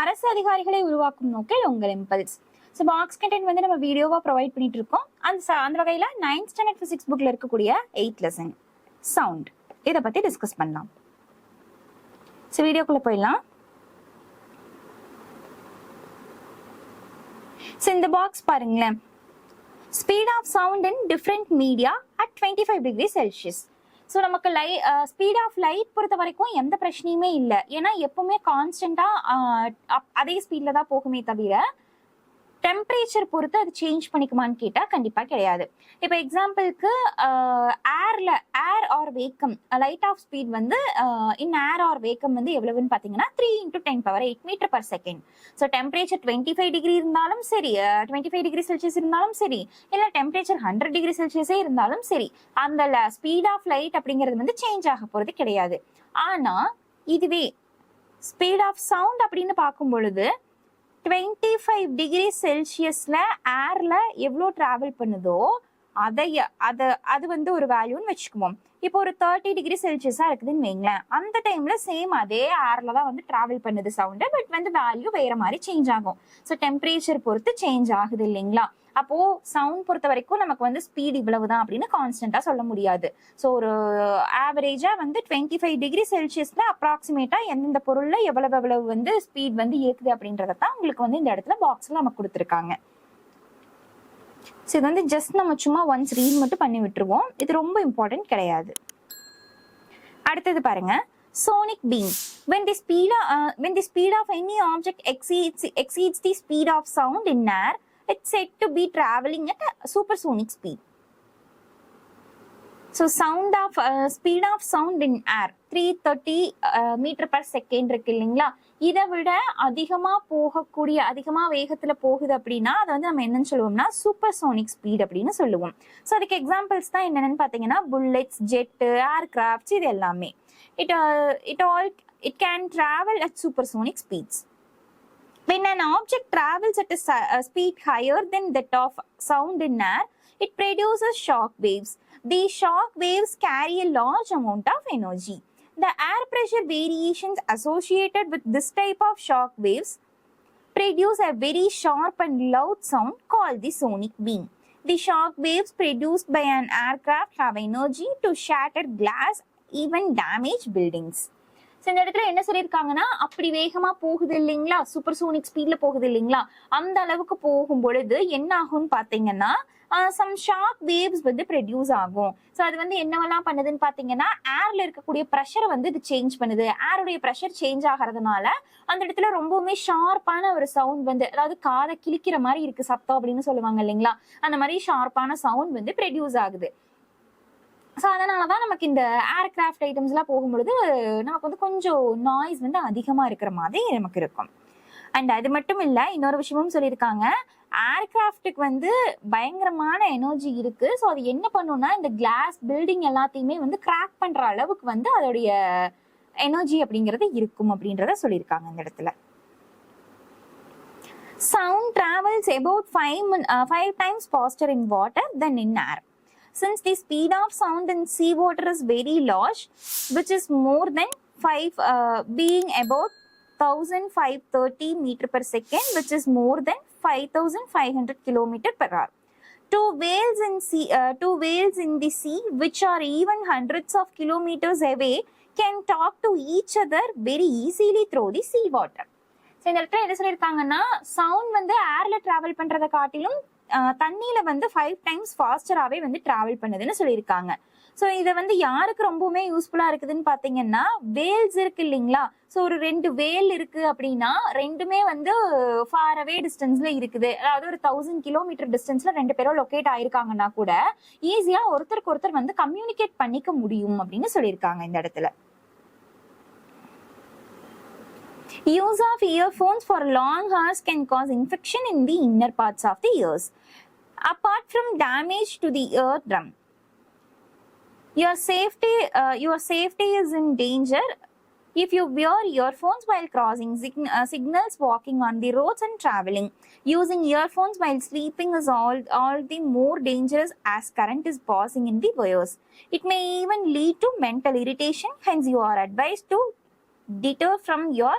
அரசு அதிகாரிகளை உருவாக்கும் நோக்கில் உங்கள் இம்பல்ஸ். ஸோ பாக்ஸ் கண்டென்ட் வந்து நம்ம வீடியோவாக ப்ரொவைட் பண்ணிட்டு இருக்கோம். அந்த வகையில் 9th ஸ்டாண்டர்ட் ஃபிசிக்ஸ் புக்கில் இருக்கக்கூடிய 8th லெசன் சவுண்ட் இதை பற்றி டிஸ்கஸ் பண்ணலாம். ஸோ வீடியோக்குள்ளே போயிடலாம். ஸோ இந்த பாக்ஸ் பாருங்களேன், speed of sound in different media at 25 degree Celsius. So நமக்கு ஸ்பீட் ஆஃப் லைட் பொறுத்த வரைக்கும் எந்த பிரச்சனையுமே இல்லை. ஏன்னா எப்பவுமே கான்ஸ்டண்டாக அதே ஸ்பீடில் தான் போகுமே தவிர டெம்பரேச்சர் பொறுத்து அது சேஞ்ச் பண்ணிக்குமான்னு கேட்டால் கண்டிப்பாக கிடையாது. இப்போ எக்ஸாம்பிளுக்கு air or vacuum, light of speed வந்து இன் ஏர் ஆர் வேக்கம் வந்து எவ்வளவுன்னு பார்த்தீங்கன்னா 3 × 10⁸ மீட்டர்/செகண்ட். ஸோ டெம்பரேச்சர் 25 டிகிரி இருந்தாலும் சரி, 25 டிகிரி செல்சியஸ் இருந்தாலும் சரி, இல்லை டெம்பரேச்சர் 100 டிகிரி செல்சியஸே இருந்தாலும் சரி, அந்த ஸ்பீட் ஆஃப் லைட் அப்படிங்கிறது வந்து சேஞ்ச் ஆக போகிறது கிடையாது. ஆனால் இதுவே ஸ்பீட் ஆஃப் சவுண்ட் அப்படின்னு பார்க்கும் பொழுது 25 டிகிரி செல்சியஸ்ல ஏர்ல எவ்வளோ டிராவல் பண்ணுதோ அது வந்து ஒரு வேல்யூன்னு வச்சுக்குவோம். இப்போ ஒரு 30 டிகிரி செல்சியஸா இருக்குதுன்னு வைங்களேன், அந்த டைம்ல சேம் அதே ஏர்ல தான் வந்து டிராவல் பண்ணுது சவுண்டு. பட் வந்து வேல்யூ வேற மாதிரி சேஞ்ச் ஆகும். ஸோ டெம்பரேச்சர் பொறுத்து சேஞ்ச் ஆகுது இல்லைங்களா? அப்போ சவுண்ட் பொறுத்த வரைக்கும் நமக்கு வந்து ஸ்பீட் இவ்வளவுதான் அப்படின்னு கான்ஸ்டன்டா சொல்ல முடியாது. ஸோ ஒரு ஆவரேஜா வந்து 25 டிகிரி செல்சியஸ்ல அப்ராக்சிமேட்டா எந்தெந்த பொருள்ல எவ்வளவு வந்து ஸ்பீட் வந்து இயக்குது அப்படின்றதான் உங்களுக்கு வந்து இந்த இடத்துல பாக்ஸ்ல நமக்கு கொடுத்துருக்காங்க. ஸோ இது வந்து ஜஸ்ட் நம்ம சும்மா ஒன்ஸ் ரீட் மட்டும் பண்ணி விட்டுருவோம். இது ரொம்ப இம்பார்ட்டன்ட் கிடையாது. அடுத்தது பாருங்க, sonic beam. When the speed of any object exceeds the speed of sound in air, it's said to be traveling at a supersonic speed. So speed of sound in air 330 மீட்டர்/செகண்ட் இருக்கு இல்லைங்களா? இதை விட அதிகமா வேகத்துல போகுது அப்படின்னா அதை வந்து நம்ம என்னன்னு சொல்லுவோம்னா சூப்பர்சோனிக் ஸ்பீட் அப்படின்னு சொல்லுவோம். ஸோ அதுக்கு எக்ஸாம்பிள்ஸ் தான் என்னென்னு பார்த்தீங்கன்னா புல்லெட்ஸ், ஜெட்டு, ஏர்கிராஃப்ட்ஸ், இது எல்லாமே. It can travel at supersonic speeds. When an object travels at a speed higher than that of sound in air, it produces shock waves. These shock waves carry a large amount of energy. The air pressure variations associated with this type of shock waves produce a very sharp and loud sound called the sonic beam. The shock waves produced by an aircraft have energy to shatter glass, even damage buildings. So இந்த இடத்துல என்ன சொல்லியிருக்காங்கன்னா, அப்படி வேகமா போகுது இல்லைங்களா, supersonic ஸ்பீட்ல போகுது இல்லைங்களா, அந்த அளவுக்கு போகும் பொழுது என்ன ஆகும்னு பார்த்தீங்கன்னா சம் ஷாக் வேவ்ஸ் வந்து ப்ரொடியூஸ் ஆகும். ஸோ அது வந்து என்னவெல்லாம் பண்ணுதுன்னு பார்த்தீங்கன்னா ஏர்ல இருக்கக்கூடிய ப்ரெஷரை வந்து இது சேஞ்ச் பண்ணுது. ஏருடைய ப்ரெஷர் சேஞ்ச் ஆகிறதுனால அந்த இடத்துல ரொம்பவுமே ஷார்ப்பான ஒரு சவுண்ட் வந்து, அதாவது காதை கிழிக்கிற மாதிரி இருக்கு சத்தம் அப்படின்னு சொல்லுவாங்க இல்லைங்களா, அந்த மாதிரி ஷார்ப்பான சவுண்ட் வந்து ப்ரொடியூஸ் ஆகுது. ஸோ அதனால தான் நமக்கு இந்த ஏர்கிராஃப்ட் ஐட்டம்ஸ்லாம் போகும்பொழுது நமக்கு வந்து கொஞ்சம் நாய்ஸ் வந்து அதிகமாக இருக்கிற மாதிரி நமக்கு இருக்கும். அண்ட் அது மட்டும் இல்லை, இன்னொரு விஷயமும் சொல்லியிருக்காங்க, ஏர்கிராஃப்டுக்கு வந்து பயங்கரமான எனர்ஜி இருக்குது. ஸோ அது என்ன பண்ணுன்னா இந்த கிளாஸ் பில்டிங் எல்லாத்தையுமே வந்து கிராக் பண்ணுற அளவுக்கு வந்து அதோடைய எனர்ஜி அப்படிங்கிறது இருக்கும் அப்படின்றத சொல்லியிருக்காங்க இந்த இடத்துல. Sound travels about 5 times faster in water than in air. Since the speed of sound in seawater is very large, which is more than 5, being about 1530 meter/second, which is more than 5500 km/h. Two whales in the sea, which are even hundreds of kilometers away, can talk to each other very easily through the sea water. So இந்த இடத்துல என்ன சொல்லியிருக்காங்கன்னா, sound வந்து ஏர்ல travel பண்றதை காட்டிலும் தண்ணியில வந்து 5 times ஃபாஸ்டராகவே வந்து டிராவல் பண்ணுதுன்னு சொல்லியிருக்காங்க. ஸோ இதை வந்து யாருக்கு ரொம்பவுமே யூஸ்ஃபுல்லாக இருக்குதுன்னு பார்த்தீங்கன்னா, வேல்ஸ் இருக்கு இல்லைங்களா. ஸோ ஒரு 2 வேல் இருக்கு அப்படின்னா ரெண்டுமே வந்து ஃபார் அவே டிஸ்டன்ஸ்ல இருக்குது. அதாவது ஒரு 1000 கிலோமீட்டர் டிஸ்டன்ஸ்ல 2 பேரும் லொக்கேட் ஆயிருக்காங்கன்னா கூட ஈஸியா ஒருத்தருக்கு ஒருத்தர் வந்து கம்யூனிகேட் பண்ணிக்க முடியும் அப்படின்னு சொல்லியிருக்காங்க இந்த இடத்துல. Use of earphones for long hours can cause infection in the inner parts of the ears. Apart from damage to the eardrum, your safety is in danger if you wear earphones while crossing signals, walking on the roads and traveling. Using earphones while sleeping is all the more dangerous as current is passing in the wires. It may even lead to mental irritation, hence you are advised to deter from your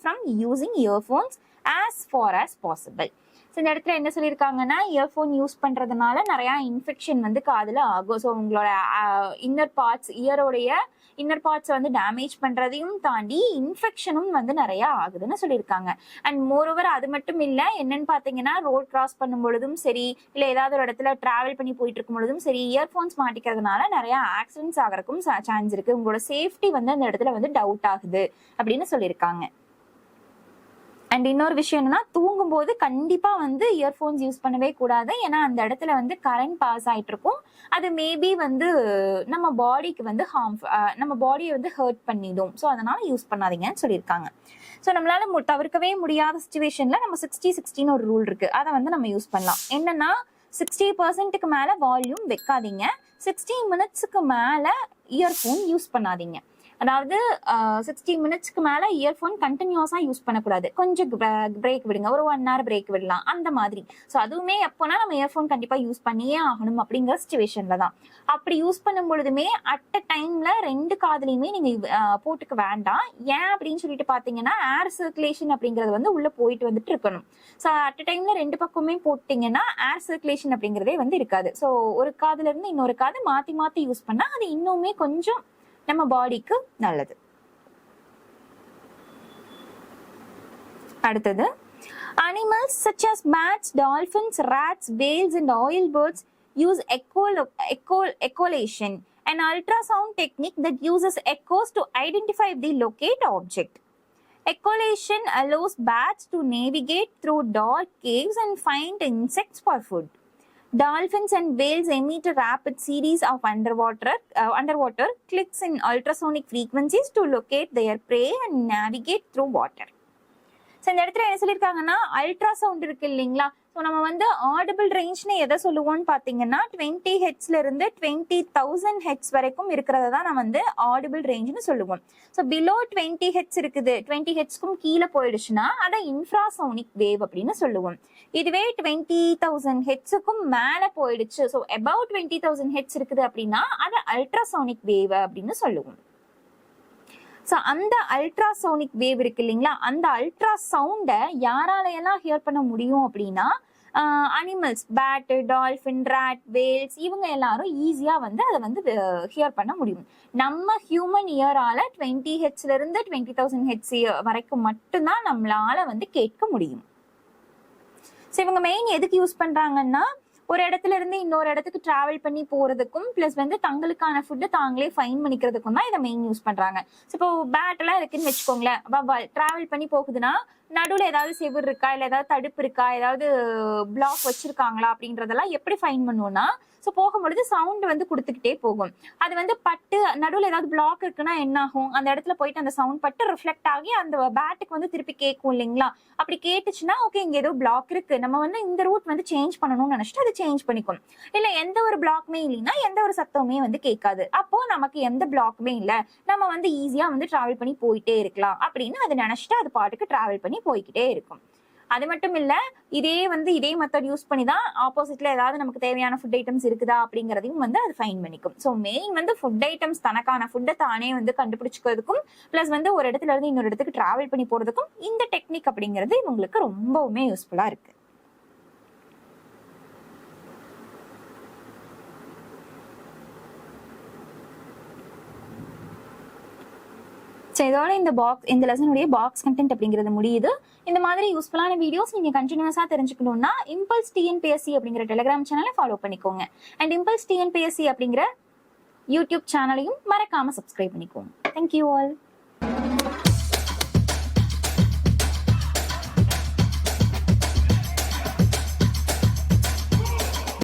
from using earphones as far as possible. So இந்த இடத்துல என்ன சொல்லியிருக்காங்கன்னா, earphone use பண்ணுறதுனால நிறையா infection வந்து காதில் ஆகும். So உங்களோட இன்னர் பார்ட்ஸ், இயரோடைய இன்னர் பார்ட்ஸை வந்து டேமேஜ் பண்ணுறதையும் தாண்டி இன்ஃபெக்ஷனும் வந்து நிறையா ஆகுதுன்னு சொல்லியிருக்காங்க. அண்ட் மோரோவர் அது மட்டும் இல்லை, என்னன்னு பார்த்தீங்கன்னா ரோட் கிராஸ் பண்ணும் பொழுதும் சரி, இல்லை ஏதாவது ஒரு இடத்துல ட்ராவல் பண்ணி போயிட்டு இருக்கும் பொழுதும் சரி, இயர்ஃபோன்ஸ் மாட்டிக்கிறதுனால நிறையா ஆக்சிடென்ட்ஸ் ஆகிறதுக்கும் சான்ஸ் இருக்குது. உங்களோட சேஃப்டி வந்து அந்த இடத்துல வந்து டவுட் ஆகுது அப்படின்னு சொல்லியிருக்காங்க. அண்ட் இன்னொரு விஷயம் என்னன்னா, தூங்கும் போது கண்டிப்பா வந்து இயர்ஃபோன்ஸ் யூஸ் பண்ணவே கூடாது. ஏன்னா அந்த இடத்துல வந்து கரண்ட் பாஸ் ஆயிட்டு இருக்கும். அது மேபி வந்து நம்ம பாடிக்கு வந்து நம்ம பாடியை வந்து ஹர்ட் பண்ணிடும். ஸோ அதனால யூஸ் பண்ணாதீங்கன்னு சொல்லியிருக்காங்க. ஸோ நம்மளால தவிர்க்கவே முடியாத சுச்சுவேஷன்ல நம்ம 60-60 ஒரு ரூல் இருக்கு. அதை வந்து நம்ம யூஸ் பண்ணலாம். என்னன்னா 60% மேல வால்யூம் வைக்காதீங்க, 60 மினிட்ஸுக்கு மேல இயர்ஃபோன் யூஸ் பண்ணாதீங்க. அதாவது 60 மினிட்ஸ்க்கு மேல இயர்ஃபோன் கண்டினியூஸா யூஸ் பண்ணக்கூடாது. கொஞ்சம் பிரேக் விடுங்க, ஒரு 1 hour பிரேக் விடலாம் அந்த மாதிரி. ஸோ அதுவுமே எப்போனா நம்ம இயர்ஃபோன் கண்டிப்பா யூஸ் பண்ணியே ஆகணும் அப்படிங்கிற சுச்சுவேஷன்ல தான். அப்படி யூஸ் பண்ணும் பொழுதுமே அட் அ டைம்ல 2 காதுலையுமே நீங்க போட்டுக்க வேண்டாம். ஏன் அப்படின்னு சொல்லிட்டு பாத்தீங்கன்னா, ஏர் சர்க்குலேஷன் அப்படிங்கிறது வந்து உள்ள போயிட்டு வந்துட்டு இருக்கணும். ஸோ அட் அ டைம்ல 2 பக்கமே போட்டீங்கன்னா ஏர் சர்க்குலேஷன் அப்படிங்கிறதே வந்து இருக்காது. ஸோ ஒரு காதுல இருந்து இன்னொரு காது மாத்தி மாத்தி யூஸ் பண்ணா அது இன்னுமே கொஞ்சம் நம்ம பாடிக்கு நல்லது. அடுத்தது, animals such as bats, dolphins, rats, whales and oil birds use echolation, an ultrasound technique that uses echoes to identify the locate object. Echolation allows bats to navigate through dark caves and find insects for food. Dolphins and whales emit a rapid series of underwater clicks in ultrasonic frequencies to locate their prey and navigate through water. So இந்த இடத்துல என்ன சொல்லியிருக்காங்கன்னா, ultra sound இருக்கு இல்லைங்களா? So நம்ம வந்து audible ரேஞ்ச்னு எதை சொல்லுவோம்னு பார்த்தீங்கன்னா 20 ஹெட்ஸ்ல இருந்து 20,000 ஹெட்ஸ் வரைக்கும் இருக்கிறத தான் நம்ம வந்து ஆடிபிள் ரேஞ்ச்னு சொல்லுவோம். ஸோ பிலோ 20 ஹெட்ஸ் இருக்குது, 20 ஹெட்ஸ்க்கும் கீழே போயிடுச்சுன்னா அதை இன்ஃப்ராசோனிக் வேவ் அப்படின்னு சொல்லுவோம். இதுவே 20,000 ஹெட்ஸுக்கும் மேலே போயிடுச்சு, ஸோ அபவ் 20,000 ஹெட்ஸ் இருக்குது அப்படின்னா அதை அல்ட்ராசோனிக் வேவ் அப்படின்னு சொல்லுவோம். ஸோ அந்த அல்ட்ராசோனிக் வேவ் இருக்கு இல்லைங்களா, அந்த அல்ட்ரா சவுண்டை யாராலையெல்லாம் ஹியர் பண்ண முடியும் அப்படின்னா, animals, bat, dolphin, rat, whales, இவங்க எல்லாரும் ஈஸியா வந்து அதை வந்து ஹியர் பண்ண முடியும். நம்ம ஹியூமன் இயரால 20 ஹெட்ஸ்ல இருந்து 20,000 ஹெட்ஸ் வரைக்கும் மட்டும்தான் நம்மளால வந்து கேட்க முடியும். ஸோ இவங்க மெயின் எதுக்கு யூஸ் பண்றாங்கன்னா, ஒரு இடத்துல இருந்து இன்னொரு இடத்துக்கு டிராவல் பண்ணி போறதுக்கும் பிளஸ் வந்து தங்களுக்கான ஃபுட்டு தாங்களே ஃபைன் பண்ணிக்கிறதுக்கும் தான் இதை மெயின் யூஸ் பண்றாங்க. ஸோ இப்போ பேட் எல்லாம் இருக்குன்னு வச்சுக்கோங்களேன், டிராவல் பண்ணி போகுதுன்னா நடுவில் ஏதாவது செவுர் இருக்கா, இல்லை ஏதாவது தடுப்பு இருக்கா, ஏதாவது பிளாக் வச்சிருக்காங்களா அப்படின்றதெல்லாம் எப்படி ஃபைன் பண்ணுவோம்னா, ஸோ போகும்பொழுது சவுண்ட் வந்து கொடுத்துக்கிட்டே போகும். அது வந்து பட்டு நடுவில் ஏதாவது பிளாக் இருக்குன்னா என்ன ஆகும், அந்த இடத்துல போயிட்டு அந்த சவுண்ட் பட்டு ரிஃப்ளெக்ட் ஆகி அந்த பேட்டுக்கு வந்து திருப்பி கேட்கும் இல்லைங்களா? அப்படி கேட்டுச்சுன்னா ஓகே இங்க ஏதோ பிளாக் இருக்கு, நம்ம வந்து இந்த ரூட் வந்து சேஞ்ச் பண்ணணும்னு நினைச்சிட்டு அது சேஞ்ச் பண்ணிக்கும். இல்லை எந்த ஒரு பிளாக்குமே இல்லைன்னா எந்த ஒரு சத்தமுமே வந்து கேட்காது. அப்போ நமக்கு எந்த பிளாக்குமே இல்லை, நம்ம வந்து ஈஸியா வந்து டிராவல் பண்ணி போயிட்டே இருக்கலாம் அப்படின்னு அது நினைச்சிட்டு அது பாட்டுக்கு டிராவல் பண்ணி போய்கிட்டே இருக்கும். அது மட்டும் இல்ல, இதே மெத்தட் யூஸ் பண்ணி தான் ஆப்போசிட்ல ஏதாவது நமக்கு தேவையான ஃபுட் ஐட்டம்ஸ் இருக்குதா அப்படிங்கறதையும் வந்து அது ஃபைன் பண்ணிக்கும். ஸோ மெயின் வந்து ஃபுட் ஐட்டம்ஸ், தனக்கான ஃபுட்டை தானே வந்து கண்டுபிடிச்சிக்கிறதுக்கும் பிளஸ் வந்து ஒரு இடத்துல இருந்து இன்னொரு இடத்துக்கு டிராவல் பண்ணி போறதுக்கும் இந்த டெக்னிக் அப்படிங்கிறது இவங்களுக்கு ரொம்பவுமே யூஸ்ஃபுல்லா இருக்கு. இதோட இந்த லெசனுடைய பாக்ஸ் கண்டென்ட் அப்படிங்கிறது முடியுது. இந்த மாதிரி யூஸ்ஃபுல்லான வீடியோஸ் நீங்க கண்டினியூஸா தெரிஞ்சுக்கணும்னா இம்பல்ஸ் டிஎன்பிஎஸ்சி அப்படிங்கிற டெலிகிராம் சேனலை ஃபாலோ பண்ணிக்கோங்க. அண்ட் இம்பல்ஸ் டிஎன்பிஎஸ்சி அப்படிங்கிற யூடியூப் சேனலையும் மறக்காம சப்ஸ்கிரைப் பண்ணிக்கோங்க. Thank you all.